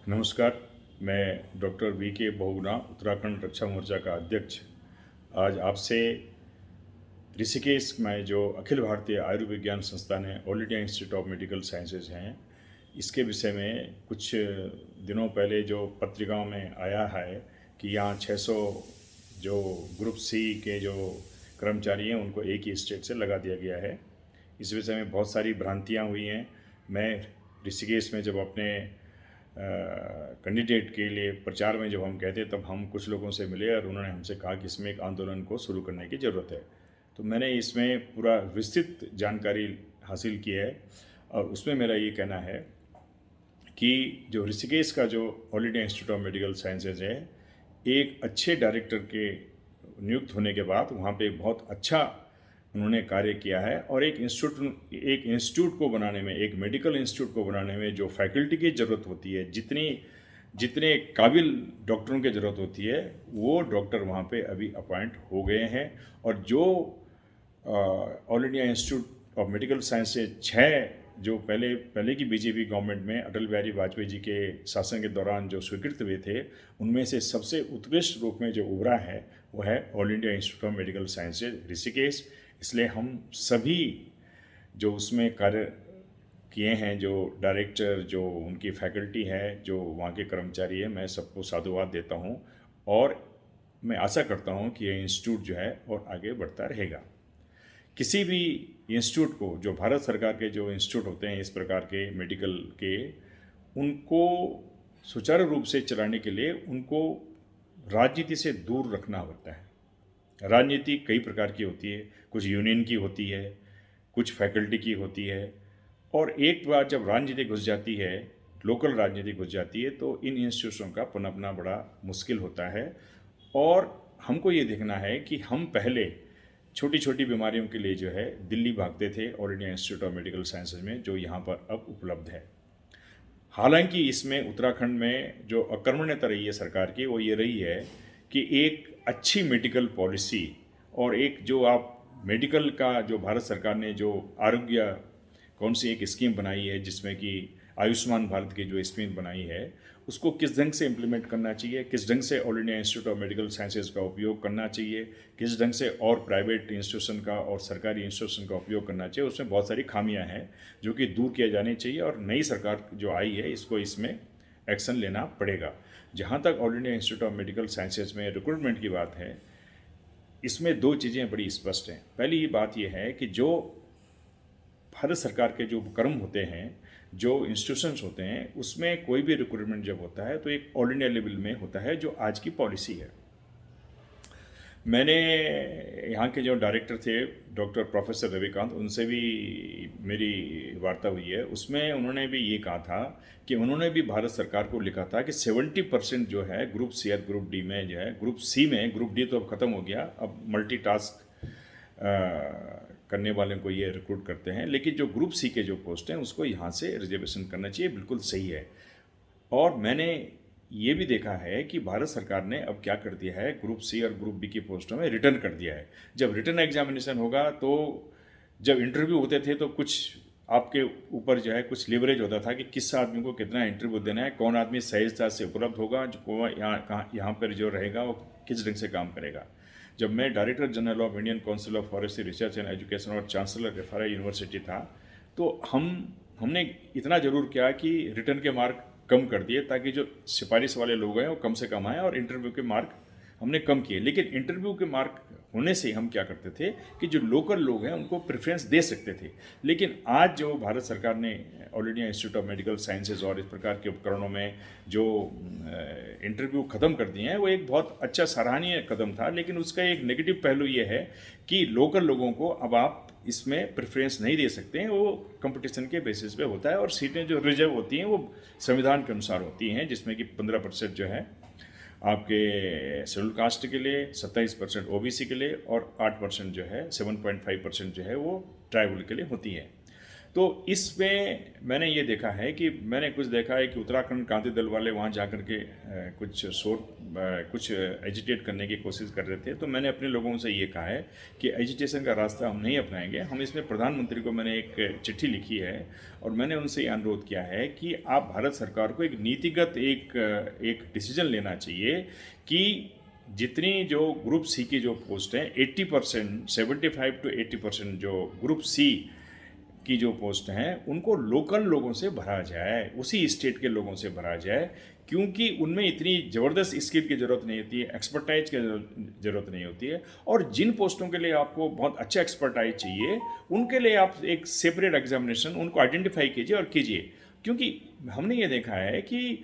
नमस्कार। मैं doctor V के बहुगुणा, उत्तराखंड रक्षा मोर्चा का अध्यक्ष, आज आपसे ऋषिकेश में जो अखिल भारतीय आयुर्विज्ञान संस्थान है, all India institute of medical sciences हैं, इसके विषय में कुछ दिनों पहले जो पत्रिकाओं में आया है कि यहाँ 600 जो ग्रुप सी के जो कर्मचारी हैं उनको एक ही स्टेट से लगा दिया गया है। इस विषय में बहुत सारी भ्रांतियाँ हुई हैं। मैं ऋषिकेश में जब अपने कैंडिडेट के लिए प्रचार में जब हम कहते तब हम कुछ लोगों से मिले और उन्होंने हमसे कहा कि इसमें एक आंदोलन को शुरू करने की ज़रूरत है। तो मैंने इसमें पूरा विस्तृत जानकारी हासिल की है और उसमें मेरा ये कहना है कि जो ऋषिकेश का जो all India institute of medical sciences है, एक अच्छे डायरेक्टर के नियुक्त होने के बाद वहाँ पे बहुत अच्छा उन्होंने कार्य किया है और एक इंस्टीट्यूट को बनाने में, एक मेडिकल इंस्टीट्यूट को बनाने में जो फैकल्टी की ज़रूरत होती है, जितने काबिल डॉक्टरों की ज़रूरत होती है, वो डॉक्टर वहाँ पे अभी अपॉइंट हो गए हैं। और जो all India institute of medical science से 6 जो पहले की बीजेपी गवर्नमेंट में अटल बिहारी वाजपेयी जी के शासन के दौरान जो स्वीकृत हुए थे, उनमें से सबसे उत्कृष्ट रूप में जो उभरा है वो है all India institute of medical sciences Rishikesh. इसलिए हम सभी जो उसमें कार्य किए हैं, जो डायरेक्टर, जो उनकी फैकल्टी है, जो वहाँ के कर्मचारी है, मैं सबको साधुवाद देता हूँ और मैं आशा करता हूँ कि ये इंस्टीट्यूट जो है और आगे बढ़ता रहेगा। किसी भी इंस्टीट्यूट को, जो भारत सरकार के जो इंस्टीट्यूट होते हैं इस प्रकार के मेडिकल के, उनको सुचारू रूप से चलाने के लिए उनको राजनीति से दूर रखना होता है। राजनीति कई प्रकार की होती है, कुछ यूनियन की होती है, कुछ फैकल्टी की होती है, और एक बार जब राजनीति घुस जाती है, लोकल राजनीति घुस जाती है, तो इन इंस्टीट्यूशनों का पनपना बड़ा मुश्किल होता है। और हमको ये देखना है कि हम पहले छोटी छोटी बीमारियों के लिए जो है दिल्ली भागते थे all India institute of medical sciences में, जो यहाँ पर अब उपलब्ध है। हालांकि इसमें उत्तराखंड में जो अकर्मण्यता रही है सरकार की, वो ये रही है कि एक अच्छी मेडिकल पॉलिसी और एक जो आप मेडिकल का जो भारत सरकार ने जो आरोग्य कौन सी एक स्कीम बनाई है, जिसमें कि आयुष्मान भारत की जो स्कीम बनाई है, उसको किस ढंग से इम्प्लीमेंट करना चाहिए, किस ढंग से all India institute of medical sciences का उपयोग करना चाहिए, किस ढंग से और प्राइवेट इंस्टीट्यूशन का और सरकारी इंस्टीट्यूशन का उपयोग करना चाहिए, उसमें बहुत सारी खामियां हैं जो कि दूर किया जानी चाहिए। और नई सरकार जो आई है, इसको इसमें एक्शन लेना पड़ेगा। जहाँ तक all India institute of medical sciences में रिक्रूटमेंट की बात है, इसमें 2 चीज़ें बड़ी स्पष्ट हैं। पहली ये बात यह है कि जो भारत सरकार के जो उपक्रम होते हैं, जो इंस्टीट्यूशंस होते हैं, उसमें कोई भी रिक्रूटमेंट जब होता है तो एक ऑल इंडिया लेवल में होता है, जो आज की पॉलिसी है। मैंने यहाँ के जो डायरेक्टर थे डॉक्टर प्रोफेसर रविकांत, उनसे भी मेरी वार्ता हुई है। उसमें उन्होंने भी ये कहा था कि उन्होंने भी भारत सरकार को लिखा था कि 70% जो है ग्रुप सी और ग्रुप डी में जो है, ग्रुप सी में, ग्रुप डी तो अब ख़त्म हो गया, अब मल्टीटास्क करने वाले को ये रिक्रूट करते हैं, लेकिन जो ग्रुप सी के जो पोस्ट हैं उसको यहाँ से रिजर्वेशन करना चाहिए। बिल्कुल सही है। और मैंने ये भी देखा है कि भारत सरकार ने अब क्या कर दिया है, ग्रुप सी और ग्रुप बी की पोस्टों में रिटर्न कर दिया है। जब रिटर्न एग्जामिनेशन होगा, तो जब इंटरव्यू होते थे तो कुछ आपके ऊपर जो है कुछ लिवरेज होता था कि किस आदमी को कितना इंटरव्यू देना है, कौन आदमी सहजता से उपलब्ध होगा, जो यहाँ पर जो रहेगा वो किस ढंग से काम करेगा। जब मैं director general of Indian council of forestry research and education और चांसलर FRI यूनिवर्सिटी था, तो हमने इतना ज़रूर किया कि रिटर्न के मार्क कम कर दिए ताकि जो सिफारिश वाले लोग हैं वो कम से कम आए, और इंटरव्यू के मार्क हमने कम किए। लेकिन इंटरव्यू के मार्क होने से हम क्या करते थे कि जो लोकल लोग हैं उनको प्रेफरेंस दे सकते थे। लेकिन आज जो भारत सरकार ने all India institute of medical sciences और इस प्रकार के उपकरणों में जो इंटरव्यू ख़त्म कर दिए हैं, वो एक बहुत अच्छा सराहनीय कदम था। लेकिन उसका एक नेगेटिव पहलू ये है कि लोकल लोगों को अब आप इसमें प्रेफरेंस नहीं दे सकते हैं, वो कंपटीशन के बेसिस पे होता है। और सीटें जो रिजर्व होती हैं वो संविधान के अनुसार होती हैं, जिसमें कि 15% जो है आपके शेड्यूल कास्ट के लिए, 27% OBC के लिए और 8% जो है 7.5% जो है वो ट्राइबल के लिए होती है। तो इसमें मैंने ये देखा है कि मैंने कुछ देखा है कि उत्तराखंड क्रांति दल वाले वहाँ जा कर के कुछ एजिटेट करने की कोशिश कर रहे थे। तो मैंने अपने लोगों से ये कहा है कि एजिटेशन का रास्ता हम नहीं अपनाएंगे। हम इसमें प्रधानमंत्री को मैंने एक चिट्ठी लिखी है और मैंने उनसे ये अनुरोध किया है कि आप भारत सरकार को एक नीतिगत एक डिसीजन लेना चाहिए कि जितनी जो ग्रुप सी की जो पोस्ट हैं 80%, 75 to 80% जो ग्रुप सी की जो पोस्ट हैं उनको लोकल लोगों से भरा जाए, उसी स्टेट के लोगों से भरा जाए, क्योंकि उनमें इतनी ज़बरदस्त स्किल की ज़रूरत नहीं होती है, एक्सपर्टाइज की ज़रूरत नहीं होती है। और जिन पोस्टों के लिए आपको बहुत अच्छा एक्सपर्टाइज चाहिए उनके लिए आप एक सेपरेट एग्जामिनेशन उनको आइडेंटिफाई कीजिए और कीजिए। क्योंकि हमने ये देखा है कि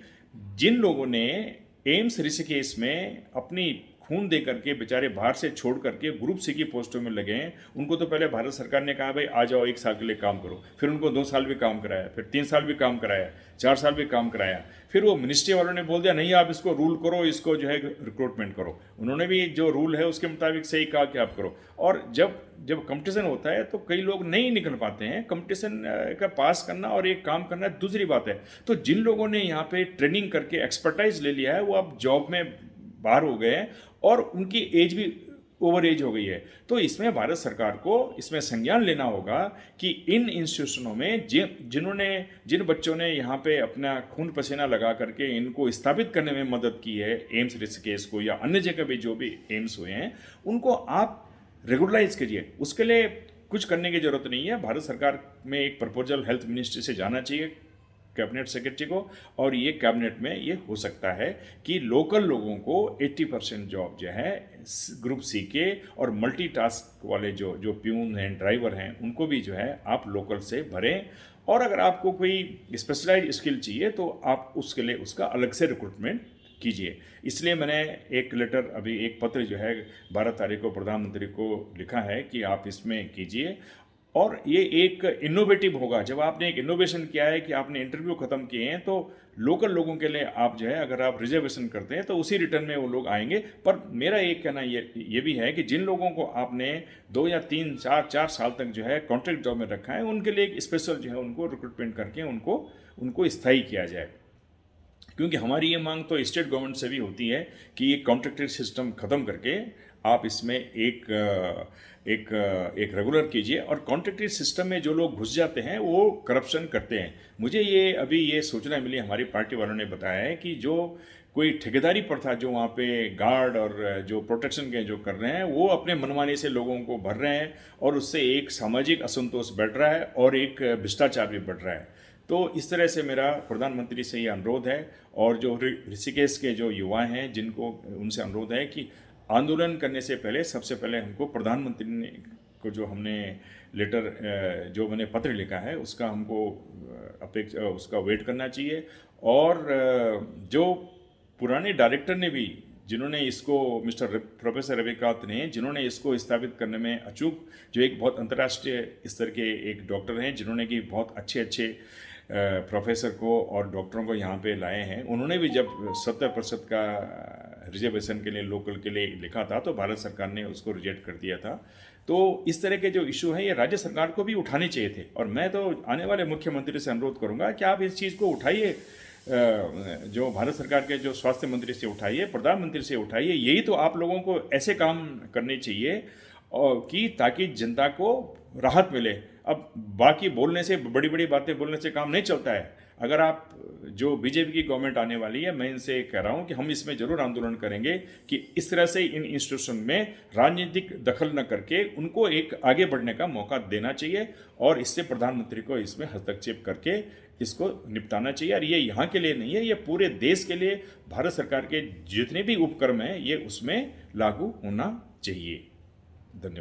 जिन लोगों ने एम्स ऋषिकेश में अपनी खून दे करके बेचारे बाहर से छोड़ करके ग्रुप सी की पोस्टों में लगे हैं, उनको तो पहले भारत सरकार ने कहा भाई आ जाओ 1 साल के लिए काम करो, फिर उनको 2 साल भी काम कराया, फिर 3 साल भी काम कराया, 4 साल भी काम कराया, फिर वो मिनिस्ट्री वालों ने बोल दिया नहीं आप इसको रूल करो, इसको जो है रिक्रूटमेंट करो। उन्होंने भी जो रूल है उसके मुताबिक सही कहा कि आप करो। और जब कंपटीशन होता है तो कई लोग नहीं निकल पाते हैं। कंपटीशन का पास करना और एक काम करना दूसरी बात है। तो जिन लोगों ने यहाँ पे ट्रेनिंग करके एक्सपर्टाइज ले लिया है वो अब जॉब में बाहर हो गए हैं और उनकी एज भी ओवर एज हो गई है। तो इसमें भारत सरकार को इसमें संज्ञान लेना होगा कि इन इंस्टीट्यूशनों में जिन बच्चों ने यहाँ पे अपना खून पसीना लगा करके इनको स्थापित करने में मदद की है, एम्स ऋषिकेश को या अन्य जगह भी जो भी एम्स हुए हैं, उनको आप रेगुलराइज कीजिए। उसके लिए कुछ करने की ज़रूरत नहीं है। भारत सरकार में एक प्रपोजल हेल्थ मिनिस्ट्री से जाना चाहिए कैबिनेट सेक्रेटरी को, और ये कैबिनेट में ये हो सकता है कि लोकल लोगों को 80% जॉब जो है ग्रुप सी के और मल्टीटास्क वाले जो प्यून हैं, ड्राइवर हैं, उनको भी जो है आप लोकल से भरें। और अगर आपको कोई स्पेशलाइज स्किल चाहिए तो आप उसके लिए उसका अलग से रिक्रूटमेंट कीजिए। इसलिए मैंने एक लेटर अभी एक पत्र जो है 12 तारीख को प्रधानमंत्री को लिखा है कि आप इसमें कीजिए। और ये एक इनोवेटिव होगा। जब आपने एक इनोवेशन किया है कि आपने इंटरव्यू ख़त्म किए हैं तो लोकल लोगों के लिए आप जो है अगर आप रिजर्वेशन करते हैं तो उसी रिटर्न में वो लोग आएंगे। पर मेरा एक कहना ये भी है कि जिन लोगों को आपने 2 या 3, 4 साल तक जो है कॉन्ट्रैक्ट जॉब में रखा है उनके लिए एक स्पेशल जो है उनको रिक्रूटमेंट करके उनको स्थायी किया जाए। क्योंकि हमारी ये मांग तो स्टेट गवर्नमेंट से भी होती है कि ये कॉन्ट्रैक्टेड सिस्टम ख़त्म करके आप इसमें एक रेगुलर कीजिए। और कॉन्ट्रैक्टेड सिस्टम में जो लोग घुस जाते हैं वो करप्शन करते हैं। मुझे ये सूचना मिली, हमारी पार्टी वालों ने बताया है कि जो कोई ठेकेदारी प्रथा जो वहाँ पे गार्ड और जो प्रोटेक्शन के जो कर रहे हैं वो अपने मनमानी से लोगों को भर रहे हैं और उससे एक सामाजिक असंतोष बढ़ रहा है और एक भ्रष्टाचार भी बढ़ रहा है। तो इस तरह से मेरा प्रधानमंत्री से ये अनुरोध है और जो ऋषिकेश के जो युवा हैं जिनको उनसे अनुरोध है कि आंदोलन करने से पहले सबसे पहले हमको प्रधानमंत्री ने को जो हमने लेटर जो मैंने पत्र लिखा है उसका हमको उसका वेट करना चाहिए। और जो पुराने डायरेक्टर ने भी जिन्होंने इसको प्रोफेसर रविकांत ने जिन्होंने इसको स्थापित करने में अचूक जो एक बहुत अंतर्राष्ट्रीय स्तर के एक डॉक्टर हैं जिन्होंने कि बहुत अच्छे प्रोफेसर को और डॉक्टरों को यहाँ पे लाए हैं, उन्होंने भी जब 70% का रिजर्वेशन के लिए लोकल के लिए लिखा था तो भारत सरकार ने उसको रिजेक्ट कर दिया था। तो इस तरह के जो इशू हैं ये राज्य सरकार को भी उठाने चाहिए थे। और मैं तो आने वाले मुख्यमंत्री से अनुरोध करूँगा कि आप इस चीज़ को उठाइए, जो भारत सरकार के जो स्वास्थ्य मंत्री से उठाइए, प्रधानमंत्री से उठाइए। यही तो आप लोगों को ऐसे काम करने चाहिए और कि ताकि जनता को राहत मिले। अब बाकी बोलने से, बड़ी बड़ी बातें बोलने से काम नहीं चलता है। अगर आप जो बीजेपी की गवर्नमेंट आने वाली है, मैं इनसे कह रहा हूं कि हम इसमें जरूर आंदोलन करेंगे कि इस तरह से इन इंस्टीट्यूशन में राजनीतिक दखल न करके उनको एक आगे बढ़ने का मौका देना चाहिए और इससे प्रधानमंत्री को इसमें हस्तक्षेप करके इसको निपटाना चाहिए। और ये यहाँ के लिए नहीं है, ये पूरे देश के लिए भारत सरकार के जितने भी उपक्रम हैं ये उसमें लागू होना चाहिए। धन्यवाद।